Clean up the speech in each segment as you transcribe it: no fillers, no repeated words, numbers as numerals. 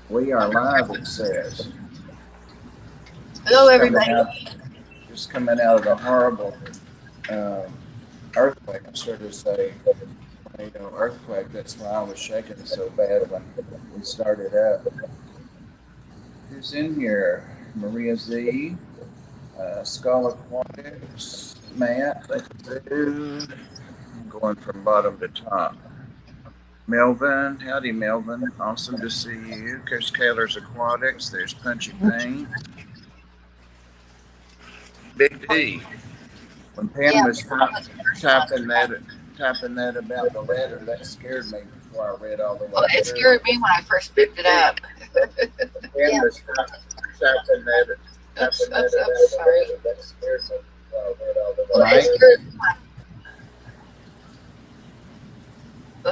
We are live, it says. Hello, Just coming everybody. out, just coming out of the horrible um, earthquake. I should have say tornado earthquake. That's why I was shaking so bad when we started up. Who's in here? Maria Z, Skull Aquatics, Matt. Let's do. I'm going from bottom to top. Melvin, howdy Melvin. Awesome to see you. There's Kaler's Aquatics. There's Punchy Paint. Big D. When Yeah, Pam was that was the first one. typing that typing that about the letter, that scared me before I read all the Well, way it through. scared me when I first picked it up. Pam Yeah. was typing that Oops, about oops, the oops. Sorry. letter, that scared me before I read all the Well, way it through. scared me.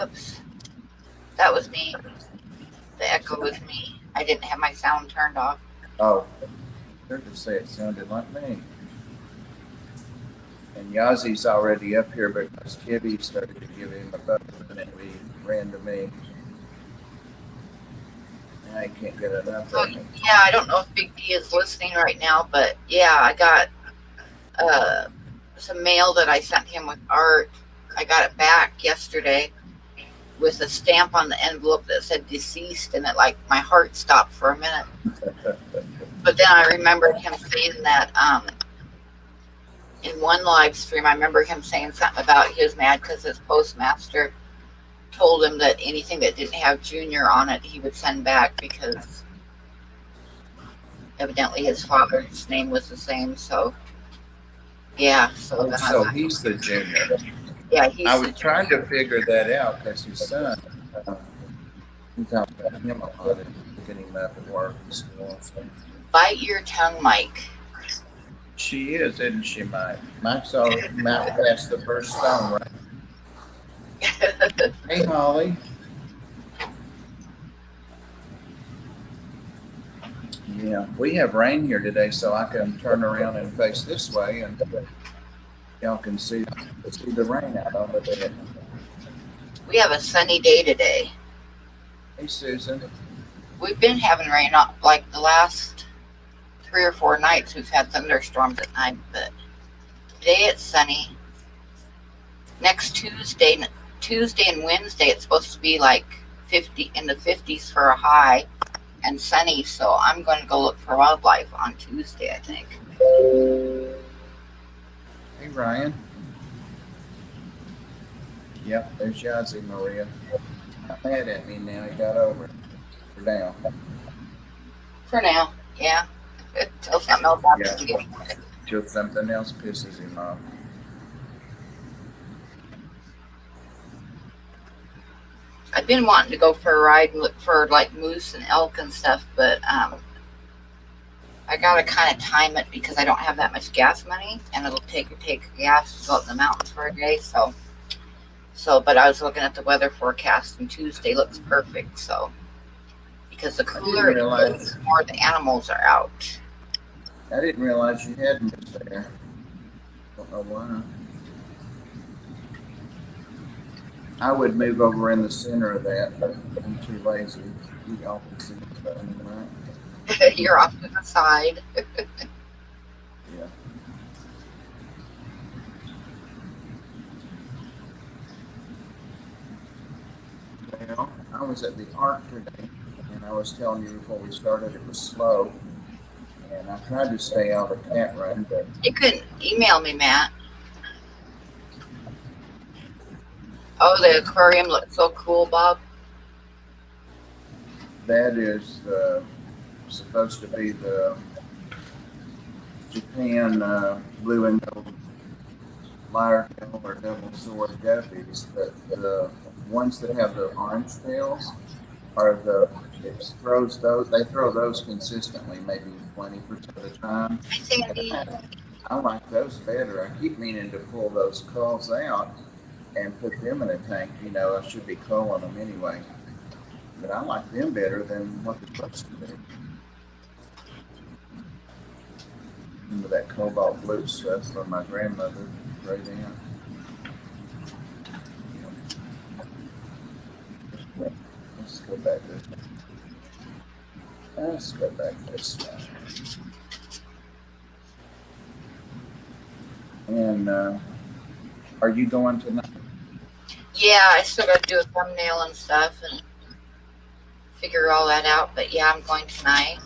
Oops. That was me. The echo was me. I didn't have my sound turned off. Oh, they're to say it sounded like me. And Yazi's already up here because Kitty started to give him a buzz and we ran to me. Now he can't get enough So, of me. yeah, I don't know if Big D is listening right now, but yeah, I got uh, some mail that I sent him with art. I got it back yesterday with a stamp on the envelope that said deceased, and it like my heart stopped for a minute. But then I remembered him saying that in one live stream. I remember him saying something about he was mad because his postmaster told him that anything that didn't have Junior on it, he would send back because evidently his father's name was the same. So yeah, so Oh, then I so thought, he's the junior. yeah, I he's was the trying to Junior. figure that out because his son, uh, we talk about him a lot and picking him up at work and school. So Bite your tongue, Mike. she is, isn't she, Mike? Mike's all Mount past the first stone, right? Hey, Holly. Yeah, we have rain here today, so I can turn around and face this way, and y'all can see the rain out over there. We have a sunny day today. Hey, Susan. We've been having rain like the last 3 or 4 nights. We've had thunderstorms at night, but today it's sunny. Next Tuesday and Wednesday, it's supposed to be like 50 in the 50s for a high and sunny. So I'm going to go look for wildlife on Tuesday, I think. Hey, Ryan. Yep, there's Yazzie, Maria. Not mad at me now. He got over it. For now. For now, yeah. Until something else happens Yeah, to you. till something else pisses him off. I've been wanting to go for a ride and look for like moose and elk and stuff, but I gotta kind of time it because I don't have that much gas money, and it'll take gas to go out in the mountains for a day. But I was looking at the weather forecast, and Tuesday looks perfect. So because the I didn't cooler it realize. gets, the more the animals are out. I didn't realize you had moose there. Don't know why. I would move over in the center of that, but I'm too lazy. You all can see it, right? You're off to the side. Yeah. Well, I was at the Ark today, and I was telling you before we started it was slow, and I tried to stay out of cat run, but You can email me, Matt. Oh, the aquarium looks so cool, Bob. that is supposed to be the Japan blue and gold lyre-tail or double sword guppies, but the ones that have the orange tails are it throws those. They throw those consistently, maybe 20% of the time. Hi, And Sandy. I like those better. I keep meaning to pull those culls out and put them in a tank. You know, I should be culling them anyway, but I like them better than what they're supposed to be. Remember that cobalt blue stuff from my grandmother, great aunt. Let's go back there. Let's go back this way. And are you going tonight? Yeah, I still got to do a thumbnail and stuff and figure all that out. But yeah, I'm going tonight.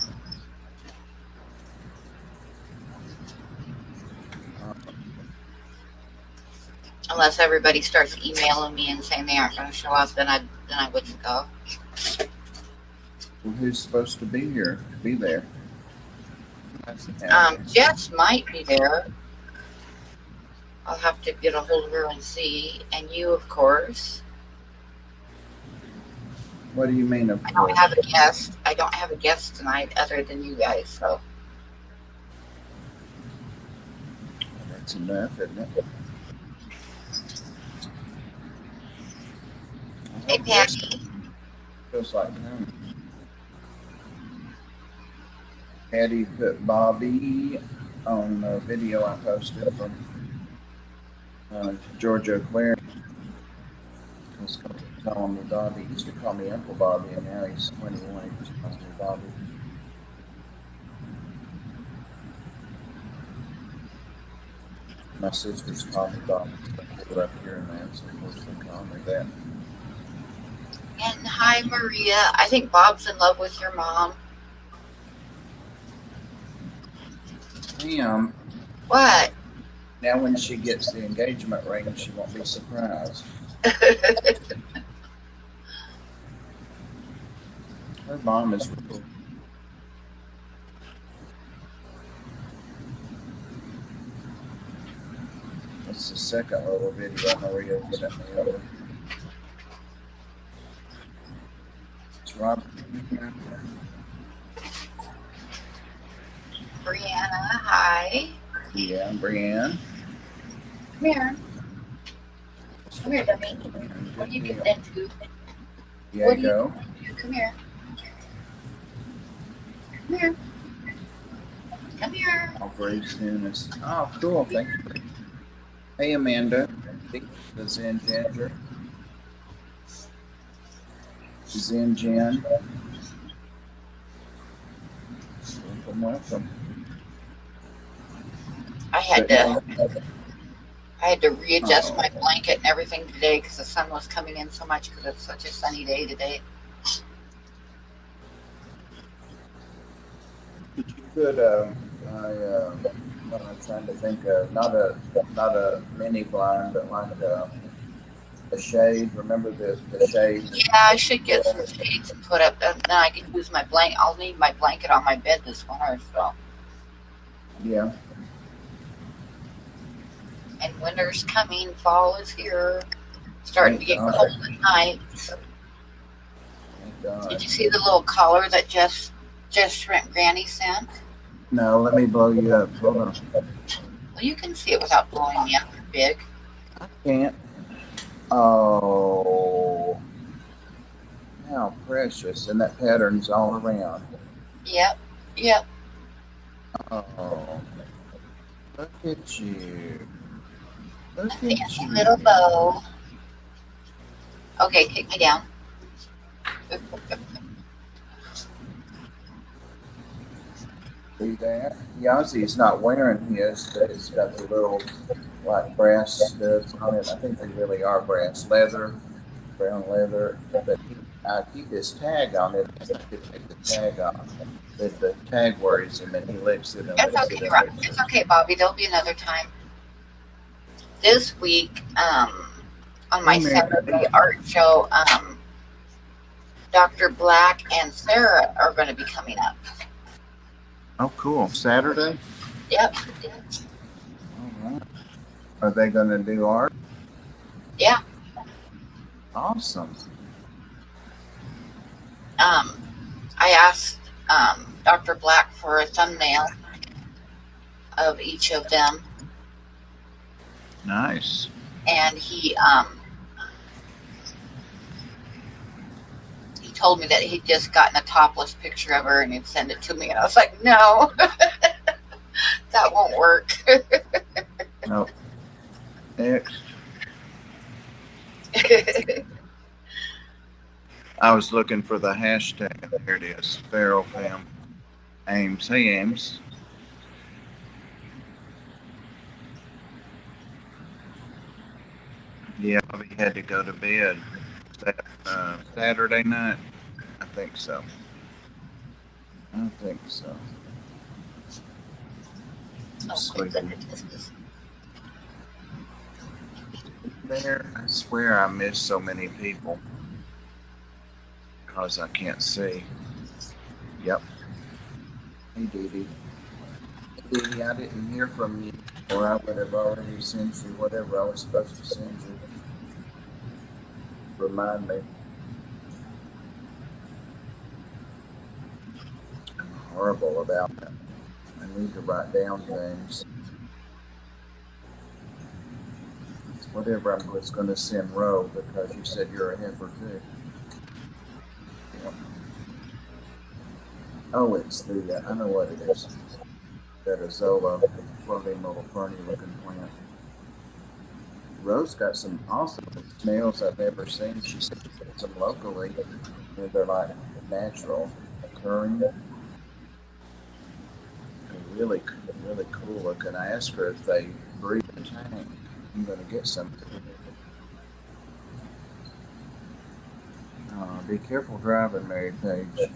Unless everybody starts emailing me and saying they aren't going to show up, then I wouldn't go. Well, who's supposed to be here? Be there. Jess might be there. I'll have to get a hold of her and see. And you, of course. What do you mean, of I course? don't have a guest. I don't have a guest tonight other than you guys. So That's enough, isn't it? hey, Patty. Feels like him. Patty put Bobby on a video I posted from Georgia Aquarium. I was telling me Bobby. He used to call me Uncle Bobby, and now he's 21. He just calls me Bobby. My sisters call me Bobby. I grew up hearing that, so of course they call me that. And hi, Maria. I think Bob's in love with your mom. Pam. What? Now when she gets the engagement ring, she won't be surprised. Her mom is real. That's the second little video Maria sent me over. It's Robert. Brianna, hi. Yeah, Brianne. Come here. Come here, dummy. What are you getting into? Yeah, you go. Come here. Come here. Come here. I'll very soon as. Oh, cool. Thank you. Hey, Amanda. The Zen Ginger. Zen Jen. Welcome. I had to readjust my blanket and everything today because the sun was coming in so much because it's such a sunny day today. Did you put what I'm trying to think of, not a mini blind, but like a shade. Remember the shade? Yeah, I should get some shades and put up, and then I can use my blanket. I'll need my blanket on my bed this winter, so. Yeah. And winter's coming, fall is here. Starting to get cold at night. Did you see the little collar that Just Shrimp Granny sent? No, let me blow you up. Hold on. Well, you can see it without blowing me up big. I can't. Oh, how precious. And that pattern's all around. Yep. Oh, look at you. A fancy little bow. Okay, kick me down. See that? Yazzie's not wearing his, but it's got the little like brass studs on it. I think they really are brass leather, brown leather. But I keep his tag on it. I could take the tag off. But the tag worries him, and he licks it and It's licks okay, it. Rob. It's okay, Bobby. There'll be another time. This week, on my Saturday art show, Dr. Black and Sarah are going to be coming up. Oh, cool. Saturday? Yep. All right. Are they going to do art? Yeah. Awesome. I asked Dr. Black for a thumbnail of each of them. Nice. And he told me that he'd just gotten a topless picture of her and he'd send it to me. And I was like, no, that won't work. No. X. I was looking for the hashtag. There it is. Feral Fam. Ames. Hey, Ames. Yeah, Bobby had to go to bed. Saturday night? I think so. I think so. Oh my Sleepy. goodness. There, I swear I miss so many people because I can't see. Yep. Hey, Dee Dee. Hey, Dee Dee, I didn't hear from you, or I would have already sent you whatever I was supposed to send you. Remind me. I'm horrible about that. I need to write down things. It's whatever I was going to send Ro because you said you're a heifer too. Yep. Oh, it's the, I know what it is. That Azola floating little ferny looking plant. Rose got some awesome snails I've never seen. She said she gets them locally. And they're like natural occurring. They're really, really cool looking. I asked her if they breed in a tank. I'm going to get some. Be careful driving, Mary Page.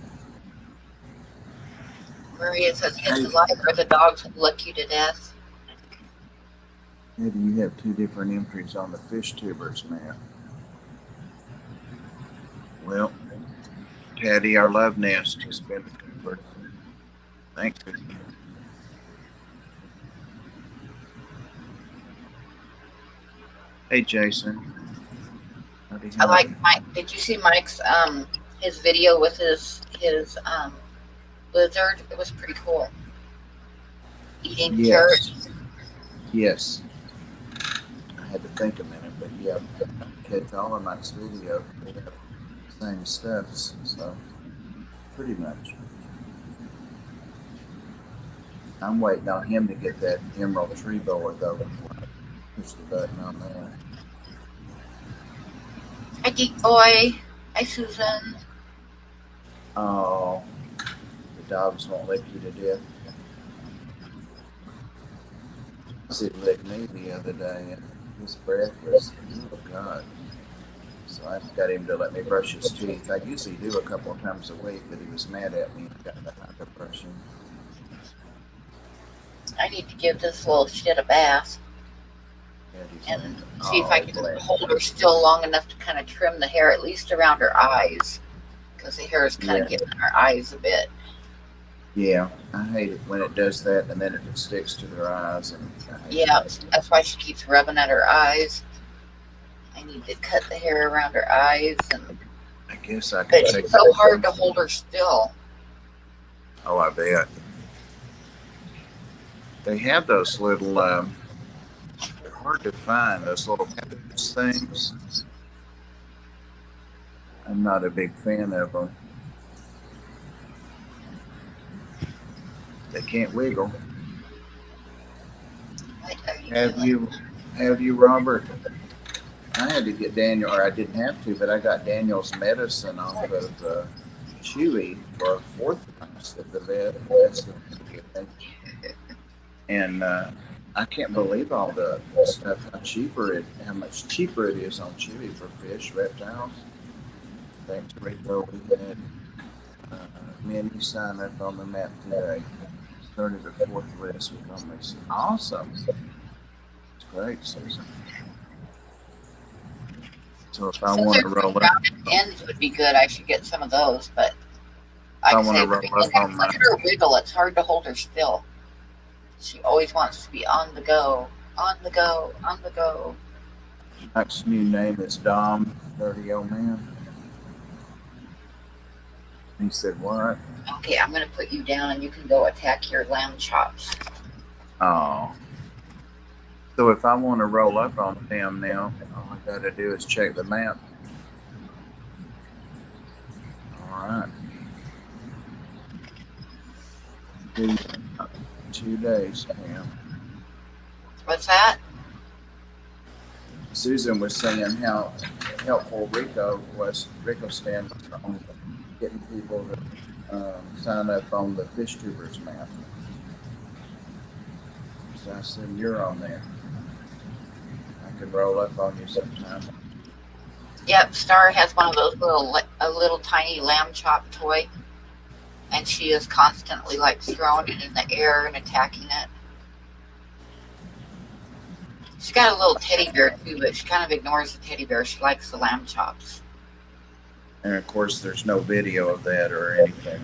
Maria says, "It's Hey, alive or the dogs would lick you to death." maybe you have two different entries on the fish tubers map. Well, Teddy, our love nest has been discovered. Thank you. Hey, Jason. Howdy, I like howdy. Mike. Did you see Mike's his video with his lizard? It was pretty cool. Eating Yes, carrots. yes. I had to think a minute, but yeah, catch all of Mike's video. They have the same steps, so pretty much. I'm waiting on him to get that emerald tree boa though before I push the button on that. Hi, Geek Boy. Hi, Susan. Oh, the dogs won't lick you to death. He licked me the other day, and his breath was, oh God. So I got him to let me brush his teeth. I usually do a couple of times a week, but he was mad at me and got the habit of brushing. I need to give this little shit a bath and see if I Oh, can bless. hold her still long enough to kind of trim the hair, at least around her eyes, because the hair is kind Yeah, of getting in her eyes a bit. yeah. I hate it when it does that, and then if it sticks to their eyes, and I hate Yeah, that. that's why she keeps rubbing at her eyes. I need to cut the hair around her eyes, I guess I but could take it's so that hard down. to hold her still. Oh, I bet. They have those little, they're hard to find, those little things. I'm not a big fan of them. They can't wiggle. What are you Have doing? you, have you, Robert? I had to get Daniel, or I didn't have to, but I got Daniel's medicine off of Chewy for a fourth month at the vet. That's the thing. And I can't believe all the stuff, how much cheaper it is on Chewy for fish, reptiles. Thanks, Rico. We had Minnie sign up on the map today. Started a fourth list with only awesome. It's great, Susan. So if I Since want there's to some roll up, rounded ends would be good. I should get some of those, but if I like I want to say, roll look up on my, at her wiggle. It's hard to hold her still. She always wants to be on the go, on the go, on the go. Mike's new name is Dom, dirty old man. He said, what? Okay, I'm gonna put you down, and you can go attack your lamb chops. Oh. So if I want to roll up on Pam now, all I got to do is check the map. All right. Do you 2 days, Pam. What's that? Susan was saying how helpful Rico stands on getting people to sign up on the fish tubers map. So I said, you're on there. I could roll up on you sometime. Yep, Star has one of those a little tiny lamb chop toy, and she is constantly like throwing it in the air and attacking it. She's got a little teddy bear too, but she kind of ignores the teddy bear. She likes the lamb chops. And of course, there's no video of that or anything.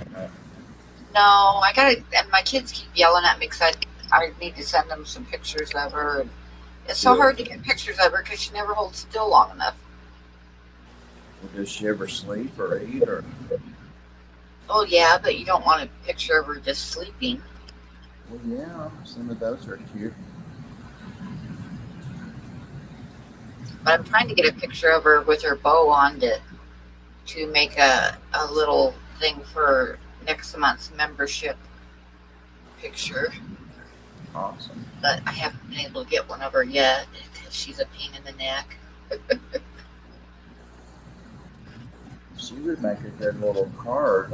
No, I gotta. And my kids keep yelling at me because I need to send them some pictures of her. And it's so hard to get pictures of her because she never holds still long enough. Does she ever sleep or eat or? Oh yeah, but you don't want a picture of her just sleeping. Well, yeah, some of those are cute. But I'm trying to get a picture of her with her bow on to make a little thing for next month's membership picture. Awesome. But I haven't been able to get one of her yet because she's a pain in the neck. She would make a good little card.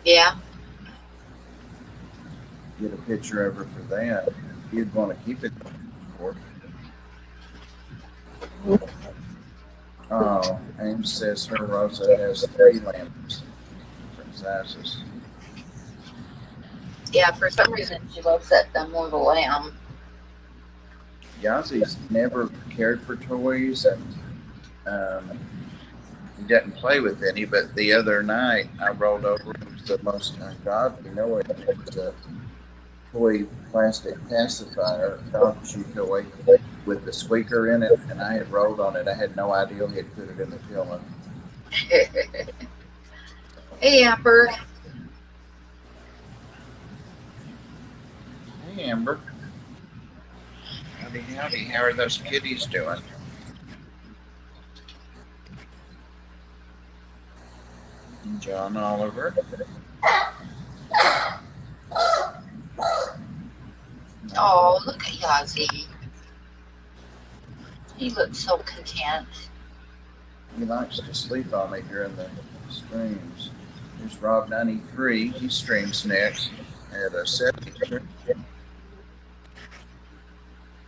Yeah. Get a picture of her for that. You'd want to keep it, of course. Oh, Ames says her Rosa has 3 lamps, different sizes. Yeah, for some reason she loves that dumb little lamb. Yazi's never cared for toys, and he doesn't play with any. But the other night, I rolled over the most ungodly noise. It was a toy plastic pacifier, dog chew toy, with the squeaker in it, and I had rolled on it. I had no idea he had put it in the pillow. Hey, Amber. Hey, Amber. Howdy, howdy. How are those kitties doing? John Oliver. Oh, look at Yazi. He looks so content. He likes to sleep on me during the streams. Here's Rob93. He streams next at 7.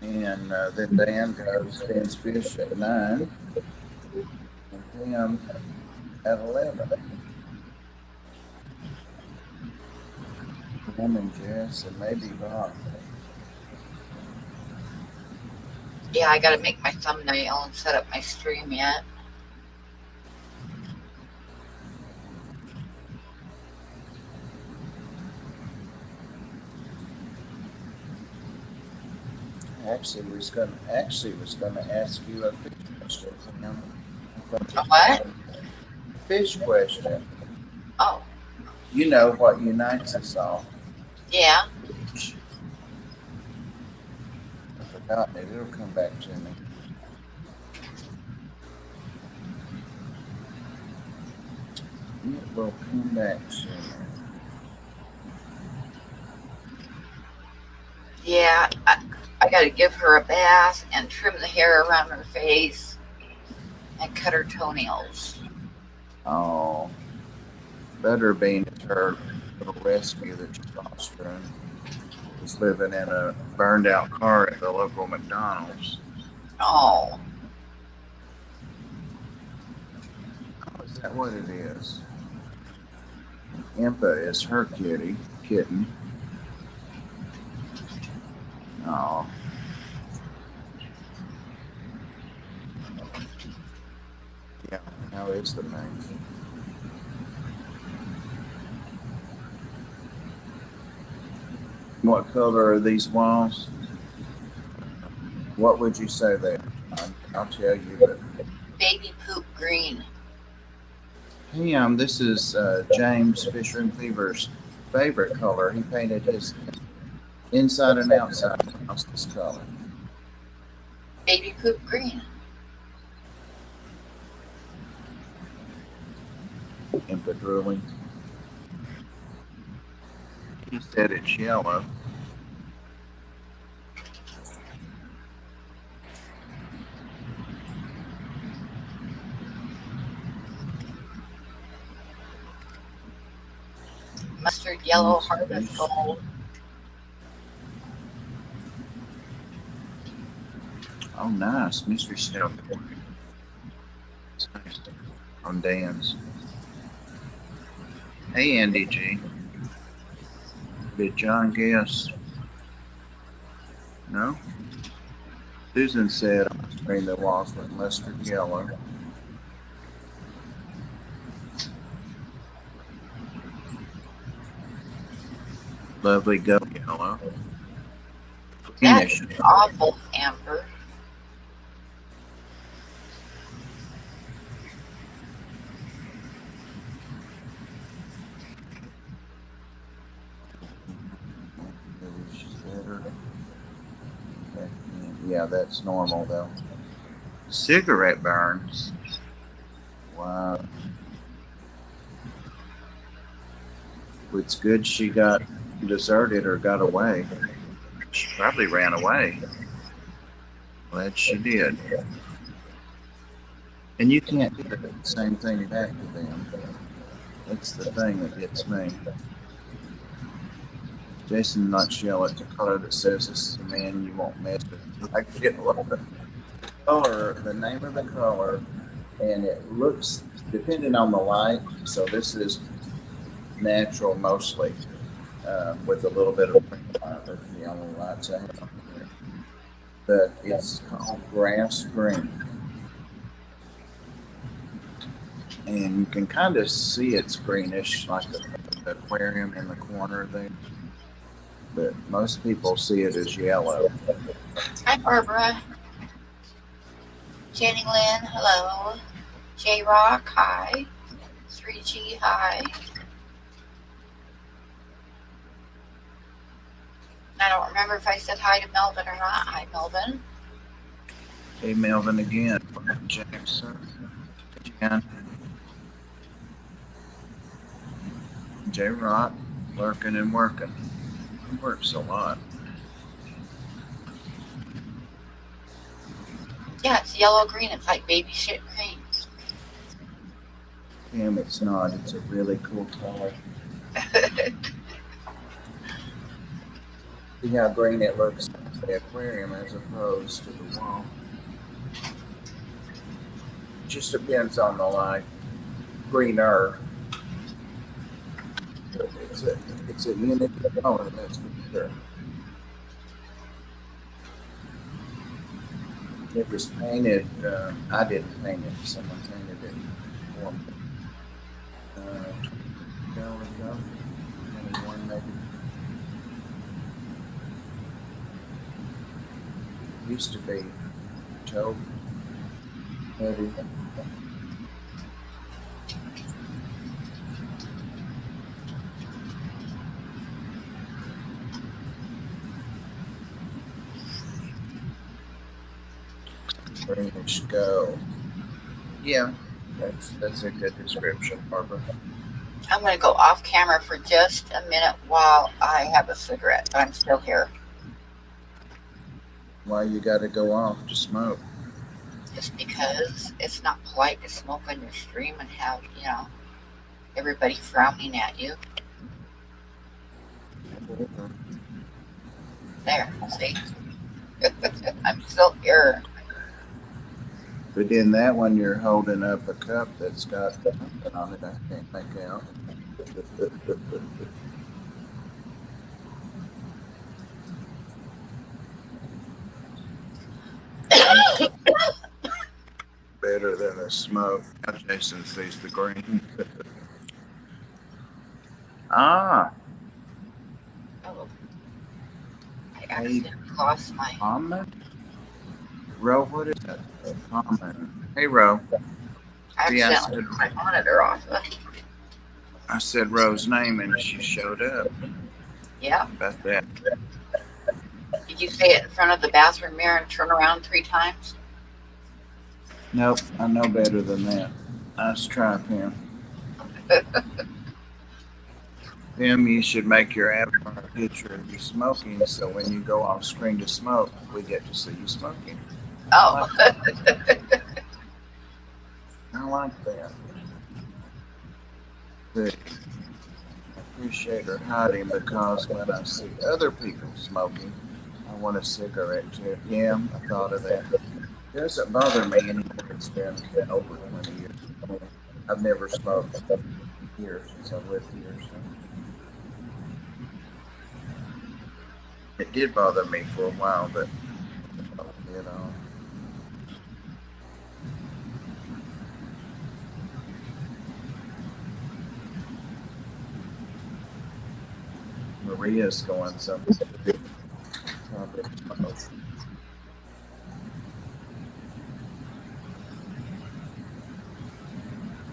And then Dan goes spins fish at 9. And Pam at 11. Pam and Jess and maybe Rob. Yeah, I gotta make my thumbnail and set up my stream yet. Actually was gonna ask you a fish question. A what? Fish question. Oh. You know what unites us all. Yeah. I've forgotten it. It'll come back to me. It will come back to me. Yeah, I gotta give her a bath and trim the hair around her face and cut her toenails. Oh. Butterbean is her little rescue that she's fostering. He's living in a burned out car at the local McDonald's. Oh. Oh, is that what it is? Impa is her kitten. Oh. Yeah, how is the name? What color are these walls? What would you say there? I'll tell you. But Baby poop green. hey, this is James Fisher and Cleaver's favorite color. He painted his inside and outside house this color. Baby poop green. Impa drooling. He said it's yellow. Mustard yellow, harvest Mysteries. gold. Oh, nice. Mystery Snow. It's nice. On Dan's. Hey, Andy G. Did John guess? No? Susan said on screen the walls with mustard yellow. Lovely goat yellow. That's Greenish. awful, Amber. Yeah, that's normal though. Cigarette burns. Wow. It's good she got deserted or got away. She probably ran away. Glad she did. And you can't do the same thing back to them. That's the thing that gets me. Jason not yell at the color that says this is a man you won't mess with. I get the color, the name of the color, and it looks depending on the light. So this is natural mostly, with a little bit of that's the only lights I have here. But it's called grass green, and you can kind of see it's greenish, like the aquarium in the corner there. But most people see it as yellow. Hi, Barbara. Jenny Lynn, hello. J Rock, hi. 3G, hi. I don't remember if I said hi to Melvin or not. Hi, Melvin. Hey, Melvin again. Jackson. Jan. J Rock. Working and working. He works a lot. Yeah, it's yellow green. It's like baby shit green. Damn, it's not. It's a really cool color. See how green it looks in the aquarium as opposed to the wall. It just depends on the light. Greener. It's a unique color, that's for sure. It was painted. I didn't paint it. Someone painted it for me. Ago, 21 maybe. Used to be taupe, heavy. Greenish go. Yeah, that's a good description, Barbara. I'm going to go off camera for just a minute while I have a cigarette, but I'm still here. Why you got to go off to smoke? Just because it's not polite to smoke on your stream and have, everybody frowning at you. There, see? I'm still here. But in that one, you're holding up a cup that's got something on it I can't make out. Better than a smoke. Now Jason sees the green. Ah, Oh, I accidentally lost my. common? Ro, what is that? Common. Hey, Ro. I See, accidentally took my monitor off. I said Ro's name and she showed up. Yeah. How about that? Did you say it in front of the bathroom mirror and turn around 3 times? Nope, I know better than that. Nice try, Pam. Pam, you should make your avatar a picture of you smoking so when you go off screen to smoke, we get to see you smoking. Oh. I like that. See, appreciate her hiding because when I see other people smoking, I want a cigarette too. Yeah, I thought of that. It doesn't bother me anymore. It's been over 20 years. I mean, I've never smoked here since I lived here, so it did bother me for a while, but you know, Maria's going some probably smoke.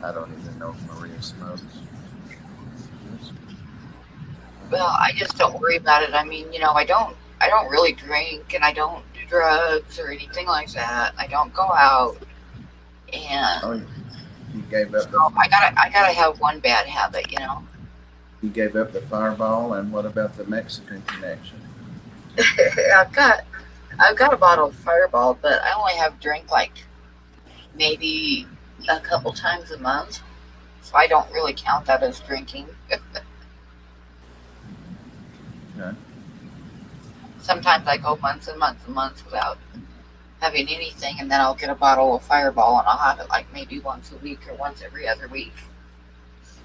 I don't even know if Maria smokes. Well, I just don't worry about it. I mean, I don't really drink and I don't do drugs or anything like that. I don't go out, and Oh, you gave up so the I gotta have one bad habit, you know. you gave up the Fireball, and what about the Mexican connection? I've got I've got a bottle of Fireball, but I only have drink like maybe a couple times a month, so I don't really count that as drinking. Okay. Sometimes I go months and months and months without having anything, and then I'll get a bottle of Fireball and I'll have it like maybe once a week or once every other week.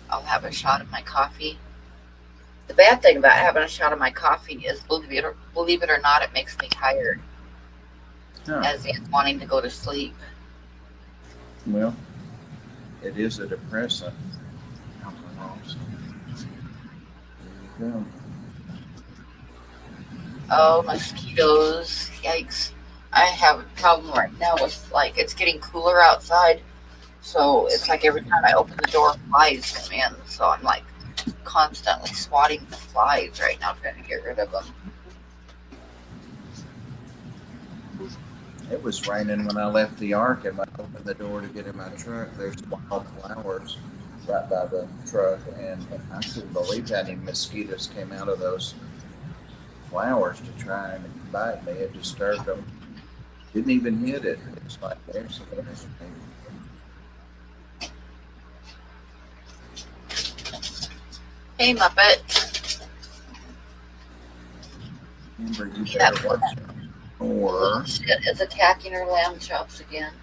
I'll have a shot of my coffee. The bad thing about having a shot of my coffee is, believe it or not, it makes me tired, Huh. as in wanting to go to sleep. Well, it is a depressant alcohol, so there you go. Oh, mosquitoes. Yikes. I have a problem right now with, like, it's getting cooler outside. So it's like every time I open the door, flies come in. So I'm like constantly swatting the flies right now, trying to get rid of them. It was raining when I left the Ark, and when I opened the door to get in my truck, there's wildflowers right by the truck, and I couldn't believe how many mosquitoes came out of those flowers to try and bite me. It disturbed them. Didn't even hit it. It's like there's some mosquitoes. Hey, Muppet. Amber, you That better watch it. little Or shit is attacking her lamb chops again.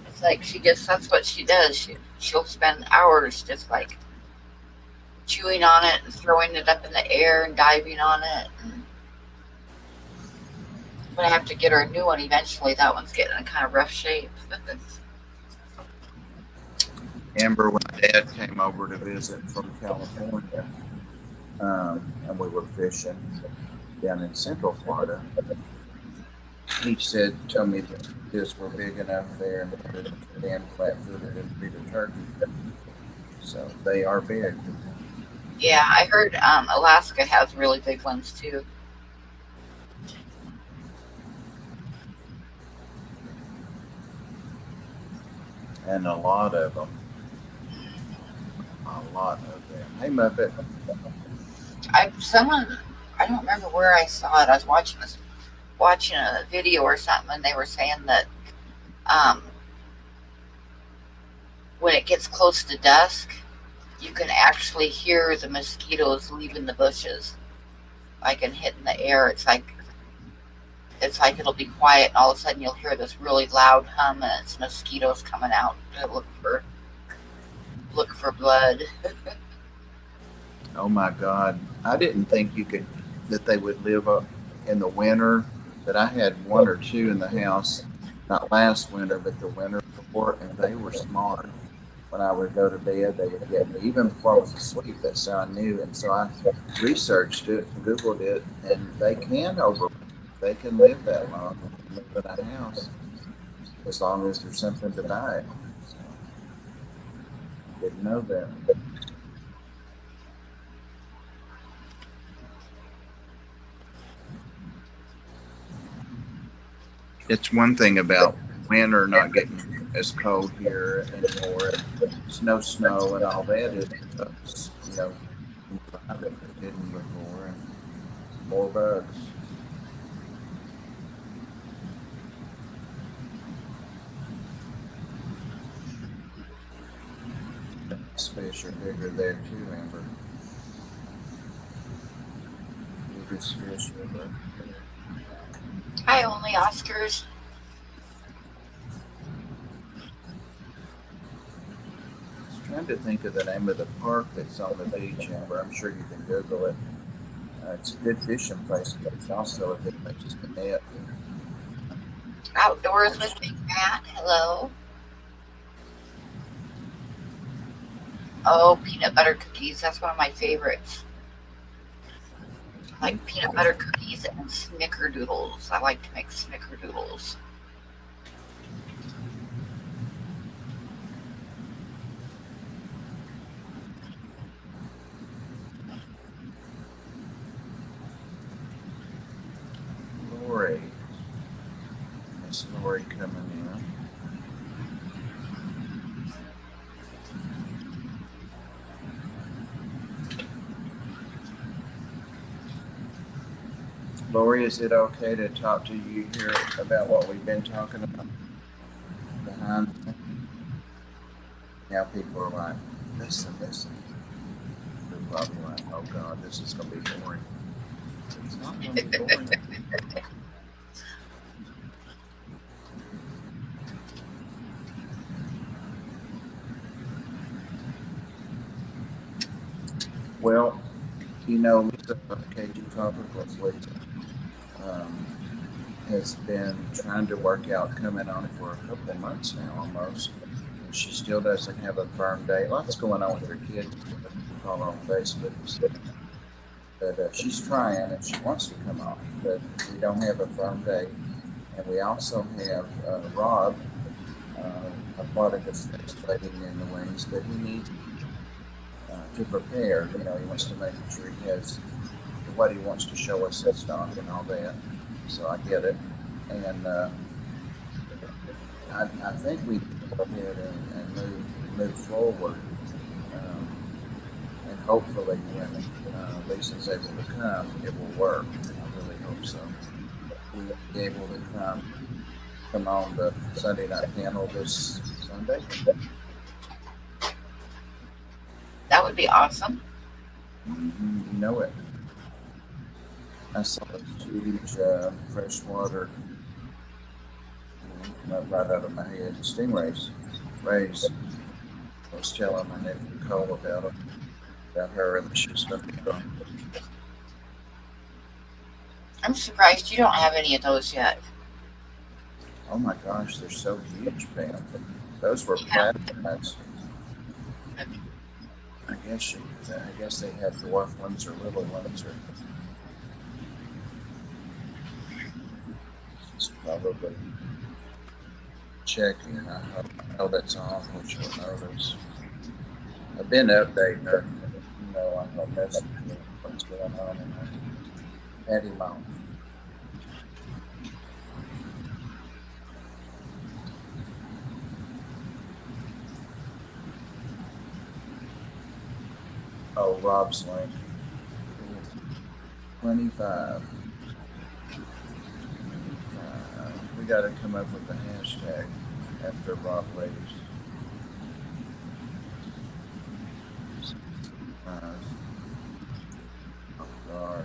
It's like that's what she does. She'll spend hours just like chewing on it and throwing it up in the air and diving on it. And I'm gonna have to get her a new one eventually. That one's getting in kind of rough shape. Amber, when Dad came over to visit from California, and we were fishing down in Central Florida, he told me that fish were big enough there and that Dan flat-footed and breed a turkey. So they are big. Yeah, I heard Alaska has really big ones too. And a lot of them. A lot of them. Hey, Muppet. I don't remember where I saw it. I was watching a video or something, and they were saying that um, when it gets close to dusk, you can actually hear the mosquitoes leaving the bushes, like and hitting the air. It's like it'll be quiet, and all of a sudden you'll hear this really loud hum, and it's mosquitoes coming out to look for blood. Oh my God. I didn't think that they would live up in the winter, but I had one or two in the house, not last winter, but the winter before, and they were smart. When I would go to bed, they would get me. Even before I was asleep, that's how I knew. And so I researched it, Googled it, and they can live that long, live in a house, as long as there's something to bite. So I didn't know that. It's one thing about winter not getting as cold here anymore. It's no snow and all that. It's, drive it didn't before, and more bugs. These fish are bigger there too, Amber. Biggest fish ever. Hi, only Oscars. I was trying to think of the name of the park that's on the beach, Amber. I'm sure you can Google it. It's a good fishing place, but it's also a good place to net. Outdoors with Big Matt. Hello. Oh, peanut butter cookies. That's one of my favorites. I like peanut butter cookies and snickerdoodles. I like to make snickerdoodles. Lori. Miss Lori coming in. Lori, is it okay to talk to you here about what we've been talking about behind? Now people are like, listen, listen. They're probably like, oh God, this is going to be boring. It's not going to be boring. Well, Lisa from KG Topicals, Lisa, um, has been trying to work out coming on for a couple of months now almost. And she still doesn't have a firm date. Lots going on with her kids. You follow on Facebook. But she's trying and she wants to come on, but we don't have a firm date. And we also have Rob, aquatic waiting in the wings, but he needs to prepare. He wants to make sure he has what he wants to show us in stock and all that. So I get it. And I think we go ahead and move forward. Um, and hopefully when Lisa's able to come, it will work. I really hope so. We will be able to come on the Sunday night panel this Sunday. That would be awesome. You know it. I saw a huge freshwater right out of my head. Stingrays. Rays. I was telling my nephew Cole about her and she was going to be gone. I'm surprised you don't have any of those yet. Oh my gosh, they're so huge, Pam. Those were Yeah. platypus. I guess they have dwarf ones or little ones or it's probably checking. I know that's awful short notice. I've been updating her, on her message, what's going on in her Patty Mount. Oh, Rob's link. 25. We got to come up with a hashtag after Rob leaves. Oh, God.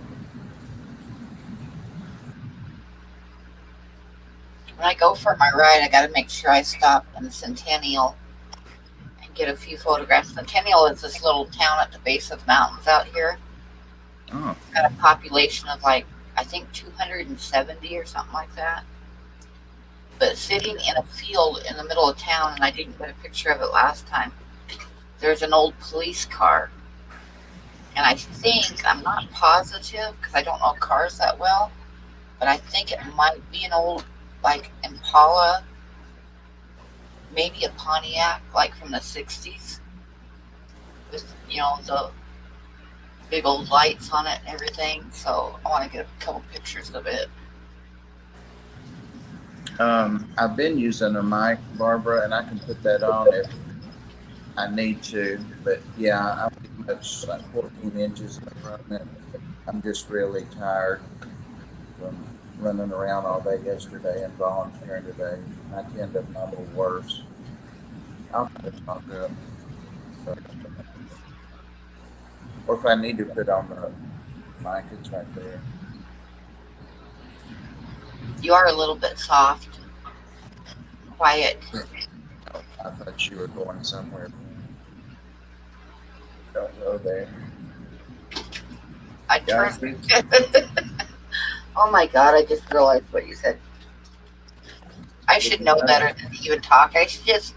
When I go for my ride, I got to make sure I stop in Centennial and get a few photographs. Centennial is this little town at the base of mountains out here. Oh. It's got a population of like, I think 270 or something like that. But sitting in a field in the middle of town, and I didn't get a picture of it last time, there's an old police car. And I think, I'm not positive because I don't know cars that well, but I think it might be an old, like, Impala, maybe a Pontiac, like from the 60s, with, the big old lights on it and everything. So I want to get a couple pictures of it. I've been using a mic, Barbara, and I can put that on if I need to. But yeah, I'm pretty much like 14 inches in front of it. I'm just really tired from running around all day yesterday and volunteering today. I tend to mumble worse. I'll try to talk up. Or if I need to put on the mic, it's right there. You are a little bit soft, quiet. I thought you were going somewhere. Don't go there. I Yeah, turned. Oh my God! I just realized what you said. I should know better than to even talk. I should just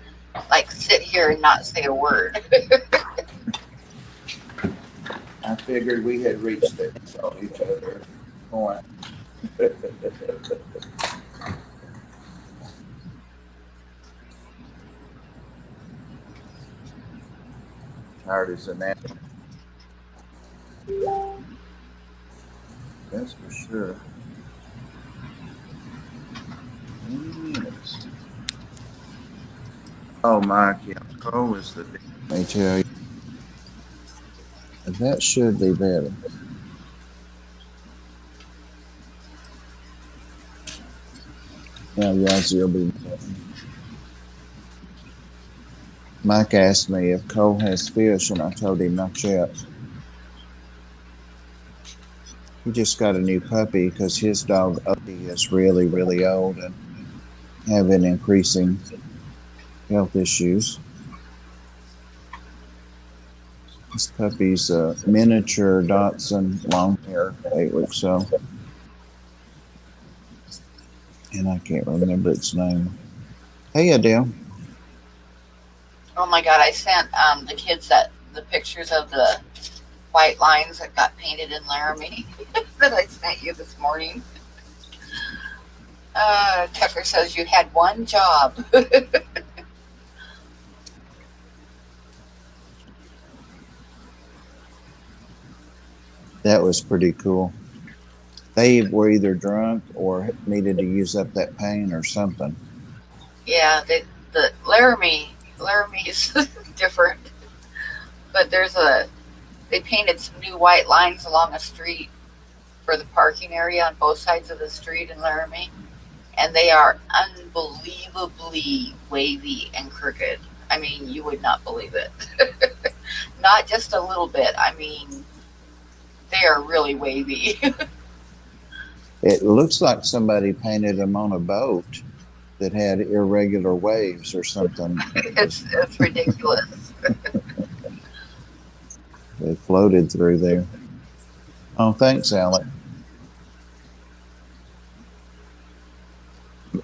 like sit here and not say a word. I figured we had reached it. Saw each other point. Tired as an animal. That's for sure. 20 minutes. Oh, Mike, yeah. Cole is the. Let me tell you. That should be better. Now, Yazzie will be better. Mike asked me if Cole has fish, and I told him not yet. He just got a new puppy because his dog Odie is really, really old and having increasing health issues. This puppy's a miniature Dotson long hair, 8 weeks old. And I can't remember its name. Hey, Adele. Oh my God! I sent the kids the pictures of the white lines that got painted in Laramie that I sent you this morning. Tucker says you had one job. That was pretty cool. They were either drunk or needed to use up that paint or something. Yeah, the Laramie is different, but they painted some new white lines along a street for the parking area on both sides of the street in Laramie, and they are unbelievably wavy and crooked. I mean, you would not believe it. Not just a little bit. I mean, they are really wavy. It looks like somebody painted them on a boat that had irregular waves or something. It's ridiculous. They floated through there. Oh, thanks, Alec.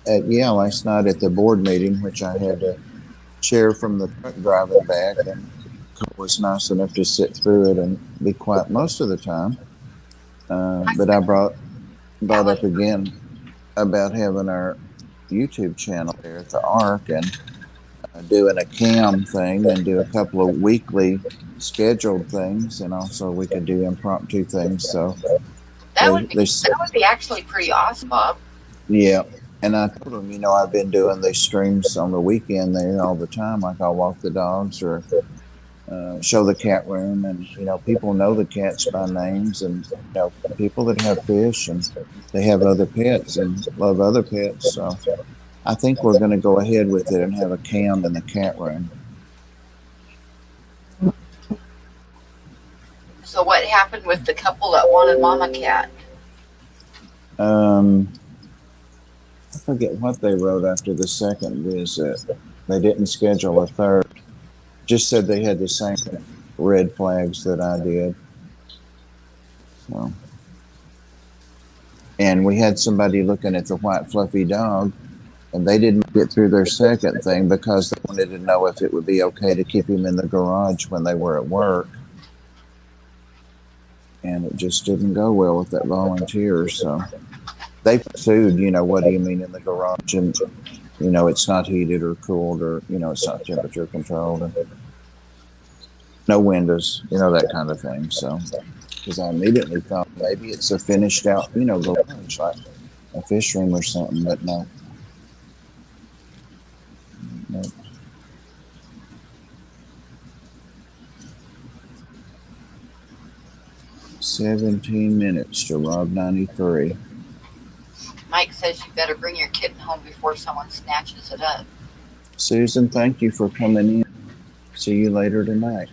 Yeah, last night at the board meeting, which I had to chair from the truck driving back, and was nice enough to sit through it and be quiet most of the time. But I brought up again about having our YouTube channel there at the Ark and doing a cam thing and do a couple of weekly scheduled things, and also we could do impromptu things. So that would be actually pretty awesome, Bob. Yeah. And I told them, I've been doing these streams on the weekend there all the time. Like I'll walk the dogs or show the cat room, and people know the cats by names, and people that have fish and they have other pets and love other pets. So I think we're going to go ahead with it and have a cam in the cat room. So what happened with the couple that wanted Mama Cat? I forget what they wrote after the second visit. They didn't schedule a third. Just said they had the same red flags that I did. So, and we had somebody looking at the white fluffy dog, and they didn't get through their second thing because they wanted to know if it would be okay to keep him in the garage when they were at work. And it just didn't go well with that volunteer. So they pursued, what do you mean in the garage? And, it's not heated or cooled, or, it's not temperature controlled, and no windows, that kind of thing. So, because I immediately thought maybe it's a finished out, garage, like a fish room or something, but no. 17 minutes to Rob 93. Mike says you better bring your kitten home before someone snatches it up. Susan, thank you for coming in. See you later tonight.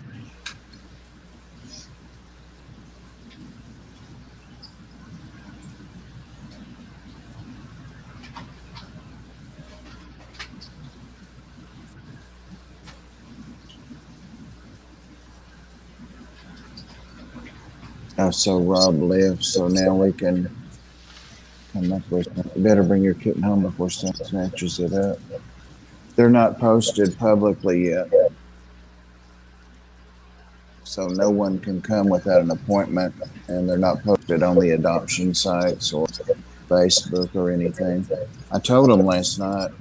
Oh, so Rob left, so now we can come up with. You better bring your kitten home before Sam snatches it up. They're not posted publicly yet, so no one can come without an appointment, and they're not posted on the adoption sites or Facebook or anything. I told them last night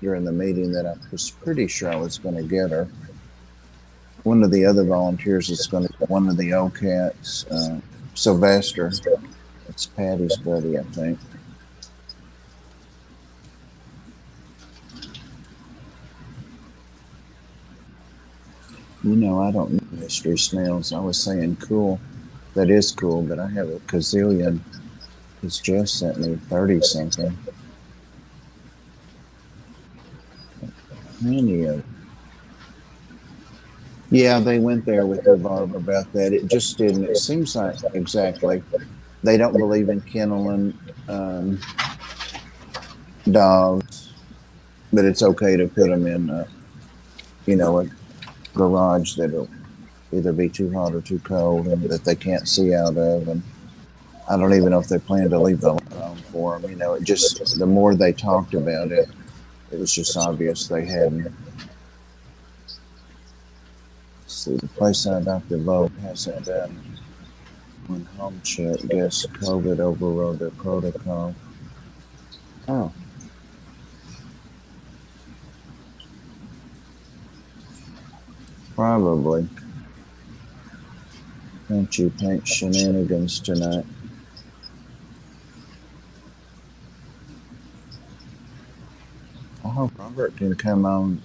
during the meeting that I was pretty sure I was going to get her. One of the other volunteers is going to get one of the old cats, Sylvester. It's Patty's buddy, I think. You know, I don't know mystery smells. I was saying cool. That is cool, but I have a gazillion. Because Jeff sent me 30 something. Many of. Yeah, they went there with their Barb about that. It just didn't. It seems like exactly. They don't believe in kenneling dogs, but it's okay to put them in, a garage that'll either be too hot or too cold and that they can't see out of. And I don't even know if they plan to leave the light on for them. It just, the more they talked about it, it was just obvious they hadn't. See, the place I adopted Vogue hasn't done one home check. Guess COVID overrode their protocol. Oh. Probably. Don't you paint shenanigans tonight? I hope Robert can come on.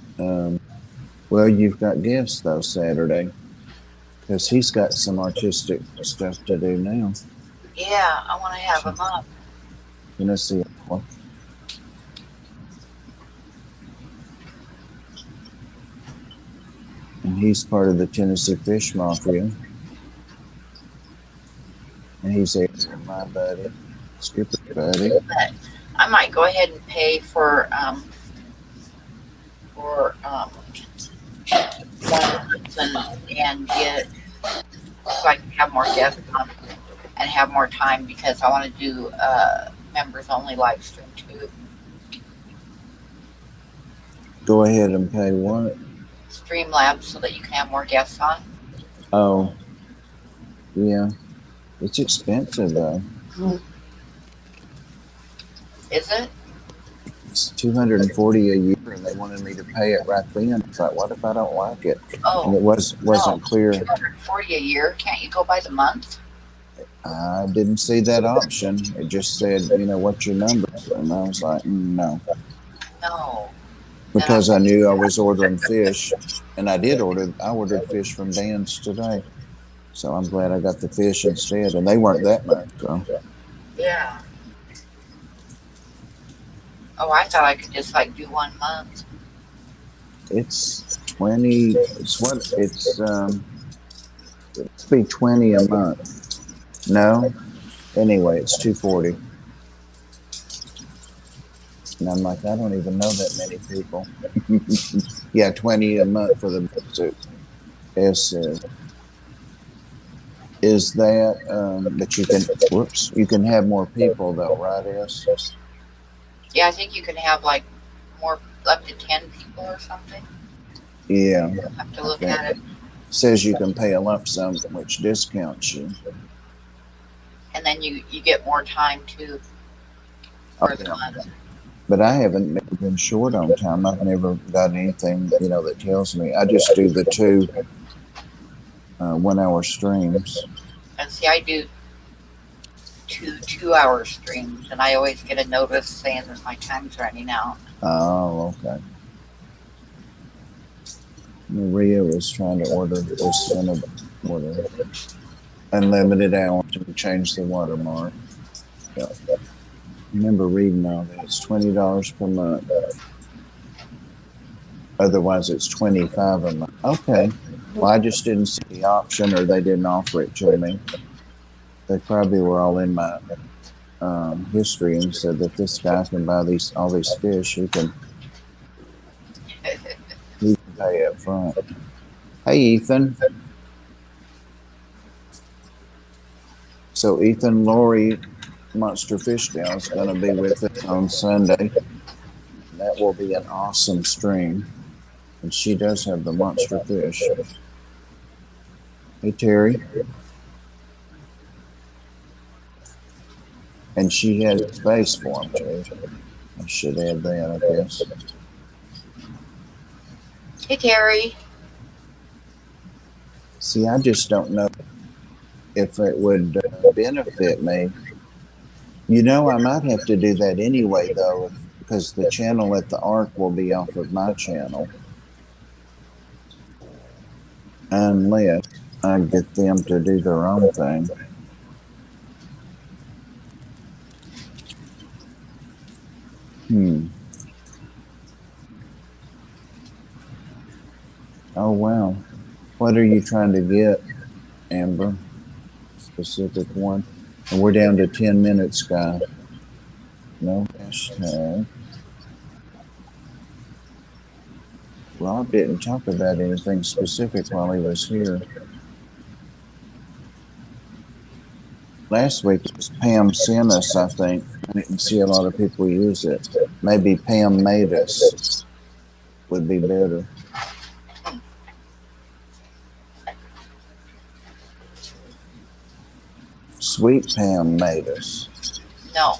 Well, you've got guests though Saturday, because he's got some artistic stuff to do now. Yeah, I want to have him up. Let's see. And he's part of the Tennessee Fish Mafia. And he's my buddy, Skipper buddy. But I might go ahead and pay for one and get so I can have more guests on and have more time because I want to do members only live stream too. Go ahead and pay what? Streamlabs so that you can have more guests on. Oh, yeah. It's expensive though. Is it? It's $240 a year, and they wanted me to pay it right then. I thought, what if I don't like it? Oh, and it wasn't clear. $240 a year. Can't you go by the month? I didn't see that option. It just said, what's your number? And I was like, no. No. Because I knew I was ordering fish, and I ordered fish from Dan's today. So I'm glad I got the fish instead, and they weren't that much. So. Yeah. Oh, I thought I could just do 1 month. It's 20. It's be 20 a month. No. Anyway, it's 240. And I'm like, I don't even know that many people. Yeah, 20 a month for the suit. Is that, but you can have more people though, right, S? Yeah, I think you can have more, up to 10 people or something. Yeah. You'll have to look at it. Says you can pay a lump sum, which discounts you. And then you get more time too for the month. But I haven't been short on time. I've never got anything, that tells me. I just do the 2 1-hour streams. And see, I do 2 2-hour streams, and I always get a notice saying that my time's running out. Oh, okay. Maria was trying to order unlimited hours to change the watermark. Yeah. I remember reading all that. It's $20 per month. Otherwise, it's 25 a month. Okay. Well, I just didn't see the option, or they didn't offer it to me. They probably were all in my history and said that this guy can buy these all these fish. He can pay up front. Hey, Ethan. So Ethan, Lori, Monster Fish Gal is going to be with us on Sunday. That will be an awesome stream. And she does have the monster fish. Hey, Terry. And she has space for them, too. I should add that, I guess. Hey, Terry. See, I just don't know if it would benefit me. You know, I might have to do that anyway, though, because the channel at the Ark will be off of my channel. Unless I get them to do their own thing. Oh, wow. What are you trying to get, Amber? Specific one. And we're down to 10 minutes, guys. No hashtag. Rob didn't talk about anything specific while he was here. Last week it was Pam sent us, I think. I didn't see a lot of people use it. Maybe Pam made us would be better. Sweet Pam made us. No.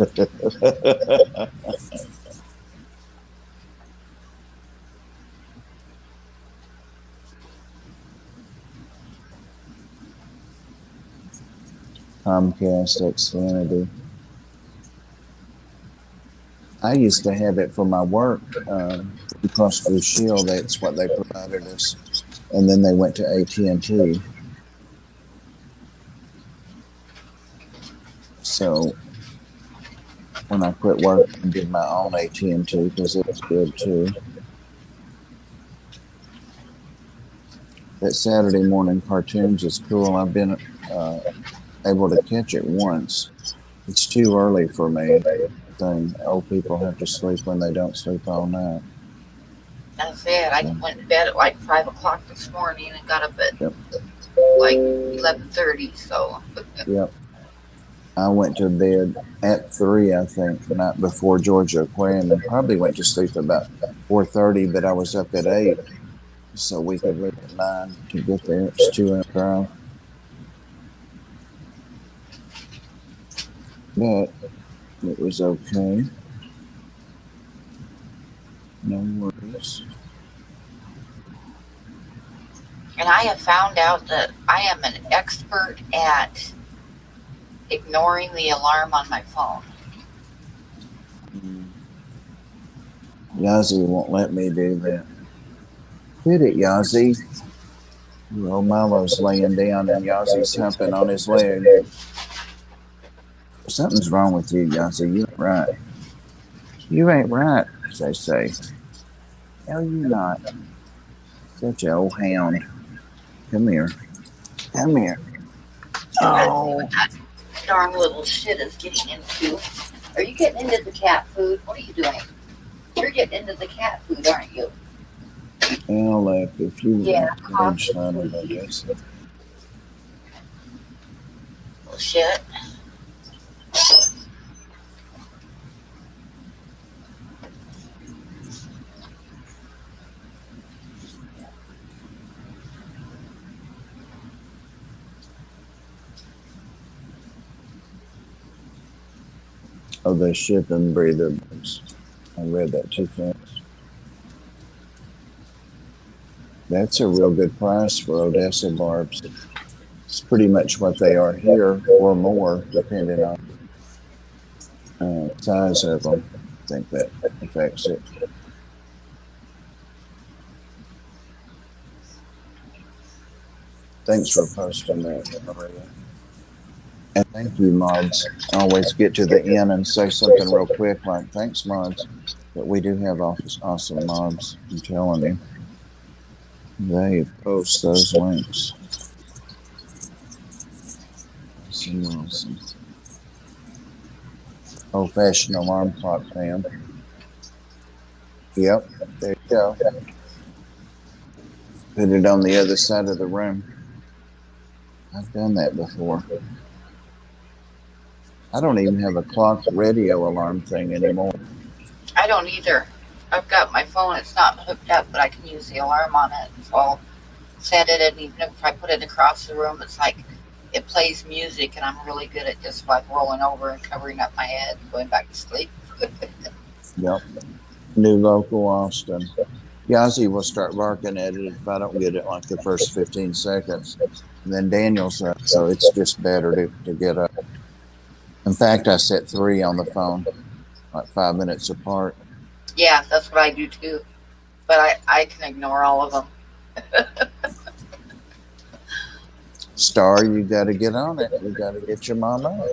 Comcast Xfinity. I used to have it for my work. Across Blue Shield, that's what they provided us. And then they went to AT&T. So when I quit work, I did my own AT&T because it was good too. That Saturday morning cartoons is cool. I've been able to catch it once. It's too early for me. Old people have to sleep when they don't sleep all night. That's it. I went to bed at like 5 o'clock this morning and got up at like 11:30. So. Yep. I went to bed at 3, I think, the night before Georgia Aquarium, and probably went to sleep about 4:30, but I was up at 8, so we could leave at 9 to get there. It's 2 hour drive. But it was okay. No worries. And I have found out that I am an expert at ignoring the alarm on my phone. Yazzie won't let me do that. Hit it, Yazzie. Old Milo's laying down and Yazzie's humping on his leg. Something's wrong with you, Yazzie. You ain't right. You ain't right, as they say. No, you're not. Such an old hound. Come here. Come here. Oh. That darn little shit is getting into. Are you getting into the cat food? What are you doing? You're getting into the cat food, aren't you? Well, like if you coffee. I guess. Well, shit. Oh, they ship and breather books. I read that too fast. That's a real good price for Odessa barbs. It's pretty much what they are here or more, depending on size of them. I think that affects it. Thanks for posting that, Maria. And thank you, Mods. I always get to the end and say something real quick like, thanks, Mods. But we do have awesome mobs. I'm telling you, they post those links. Awesome. Old-fashioned alarm clock, Pam. Yep, there you go. Put it on the other side of the room. I've done that before. I don't even have a clock radio alarm thing anymore. I don't either. I've got my phone, it's not hooked up, but I can use the alarm on it. So I'll set it, and even if I put it across the room, it's like it plays music, and I'm really good at just like rolling over and covering up my head and going back to sleep. Yep. New local Austin. Yazzie will start barking at it if I don't get it like the first 15 seconds. And then Daniel's up, so it's just better to get up. In fact, I set 3 on the phone, like 5 minutes apart. Yeah, that's what I do too. But I can ignore all of them. Star, you got to get on it. You got to get your mom up.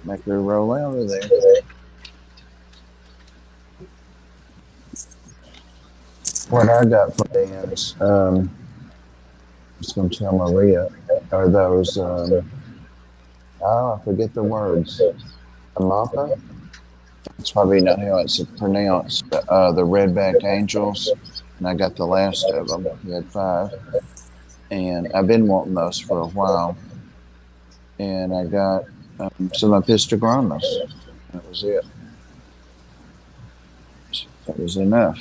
Make her roll out of there. What I got for dance, I was going to tell Maria, are those, I forget the words. Amapa? That's probably not how it's pronounced. The red-backed angels, and I got the last of them. We had 5. And I've been wanting those for a while. And I got some epistogramas. That was it. That was enough.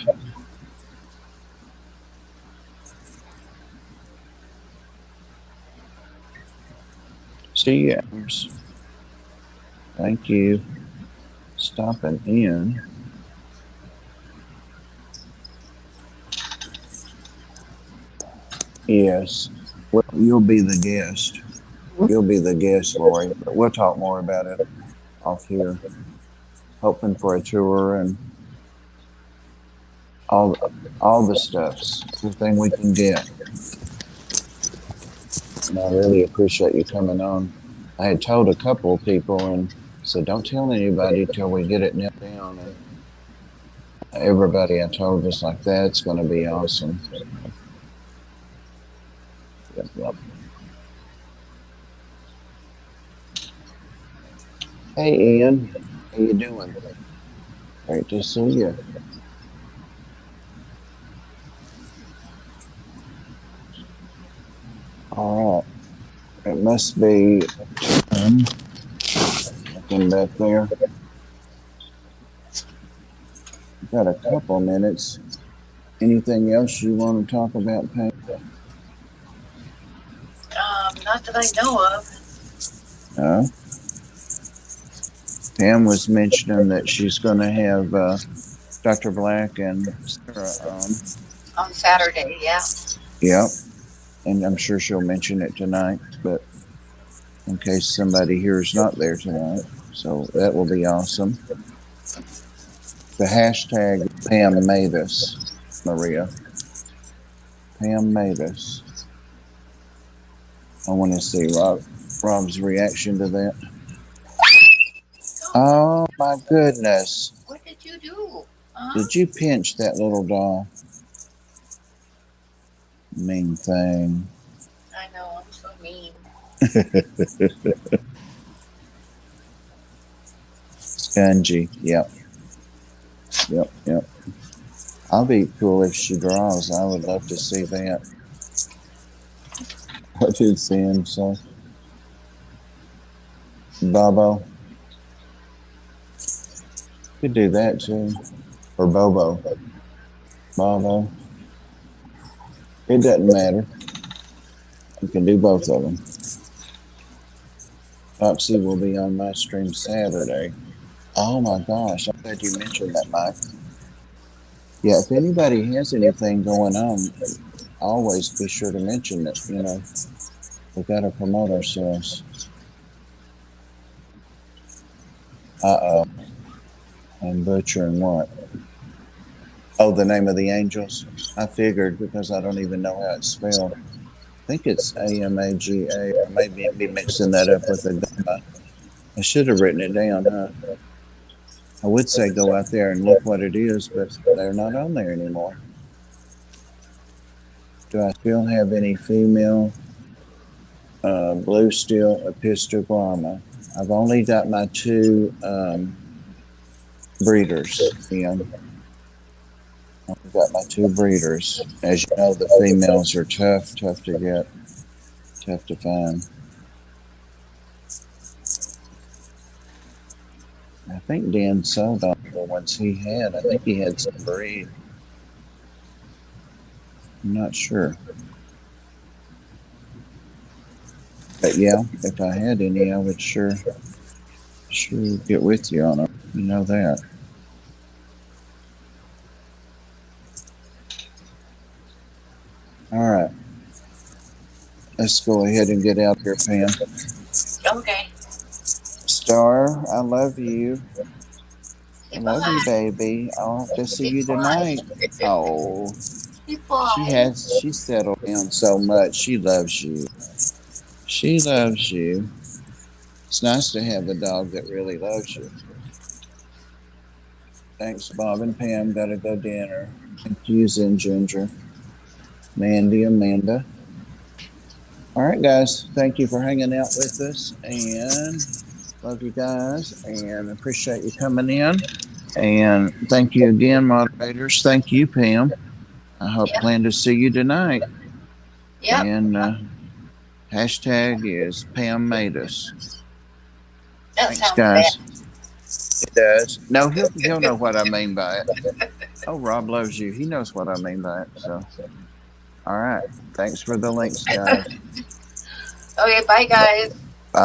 See you. Thank you. Stopping in. Yes. Well, you'll be the guest. You'll be the guest, Lori. But we'll talk more about it off here. Hoping for a tour and all the stuffs, everything we can get. And I really appreciate you coming on. I had told a couple of people and said, don't tell anybody till we get it nailed down. And everybody I told was like, that's going to be awesome. Yep. Hey, Ian. How you doing? Great to see you. All right. It must be looking back there. Got a couple minutes. Anything else you want to talk about, Pam? Not that I know of. Pam was mentioning that she's going to have Dr. Black and Sarah On Saturday, yeah. Yep. And I'm sure she'll mention it tonight, but in case somebody here is not there tonight. So that will be awesome. The hashtag Pam Mavis, Maria. Pam Mavis. I want to see Rob's reaction to that. Oh my goodness. What did you do? Did you pinch that little doll? Mean thing. I know, I'm so mean. Spongy. Yep. I'll be cool if she draws. I would love to see that. What did Sam say? Bobo. Could do that too. Or Bobo. Bobo. It doesn't matter. You can do both of them. Foxy will be on my stream Saturday. Oh my gosh, I'm glad you mentioned that, Mike. Yeah, if anybody has anything going on, always be sure to mention it. You know, we've got to promote ourselves. I'm butchering what? Oh, the name of the angels? I figured because I don't even know how it's spelled. I think it's AMAGA. I may be mixing that up with a gamma. I should have written it down, huh? I would say go out there and look what it is, but they're not on there anymore. Do I still have any female blue steel epistogramma? I've only got my two breeders in. I've got my two breeders. As you know, the females are tough to get, tough to find. I think Dan sold all the ones he had. I think he had some breed. I'm not sure. But yeah, if I had any, I would sure get with you on them. You know that. All right. Let's go ahead and get out here, Pam. Okay. Star, I love you. I Say love you, bye. baby. I'll have to see Be you tonight. quiet. Oh, Be quiet. she settled down so much. She loves you. She loves you. It's nice to have a dog that really loves you. Thanks, Bob and Pam. Gotta go dinner. Thank you, Zen Ginger. Mandy, Amanda. All right, guys. Thank you for hanging out with us, and love you guys, and appreciate you coming in. And thank you again, moderators. Thank you, Pam. I hope Yep. plan to see you tonight. Yep. And hashtag is Pam made us. That Thanks, sounds bad. guys. It does. No, he'll know what I mean by it. Oh, Rob loves you. He knows what I mean by it. So, all right. Thanks for the links, guys. Okay. Bye, guys. Bye.